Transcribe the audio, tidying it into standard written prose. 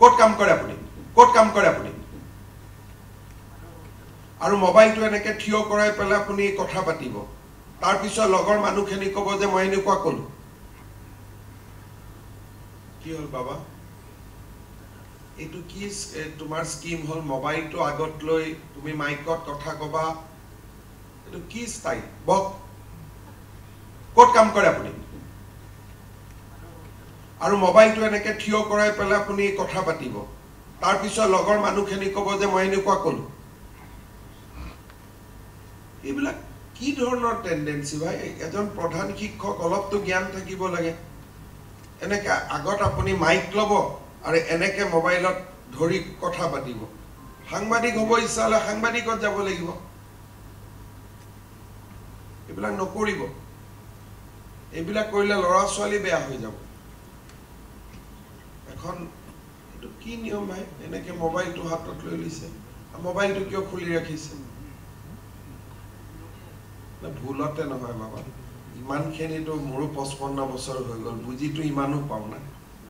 ক'ত কাম কৰে আপুনি ক'ত কাম কৰে আপুনি আৰু মোবাইলটো এনেকে থিয় কৰাই পেলাই আপুনি কথা পাতিব তাৰ পিছত লগৰ মানুহখিনি ক'ব যে মই এনেকুৱা ক'লো কি হ'ল বাবা এইটো কি তোমাৰ স্কিম হ'ল মোবাইলটো আগত লৈ তুমি মাইকত কথা কবা এইটো কি ষ্টাইল বক ক'ত কাম কৰে আপুনি আৰু মোবাইলটো এনেকে থিয় কৰাই পেলাই আপুনি কথা পাতিব তাৰ পিছত লগৰ মানুহখিনি ক'ব যে মই এনেকুৱা ক'লো এইবিলাক কি ধৰণৰ টেন্ডেন্সি ভাই এজন প্ৰধান শিক্ষক অলপতো জ্ঞান থাকিব লাগে এনেকে আগত আপুনি মাইক ল'ব আৰু এনেকে মোবাইলত ধৰি কথা পাতিব সাংবাদিক হ'ব ইচ্ছা হ'লে সাংবাদিকত যাব লাগিব এইবিলাক নকৰিব এইবিলাক কৰিলে ল'ৰা ছোৱালী বেয়া হৈ যাব এখন এইটো কি নিয়ম ভাই এনেকে মোবাইলটো হাতত লৈ লৈছে মোবাইলটো কিয় খুলি ৰাখিছে ভুলতে নহয় বাবা ইমানখিনিতো মোৰো 55 বছৰ হৈ গ'ল বুজিতো ইমানো পাওঁ না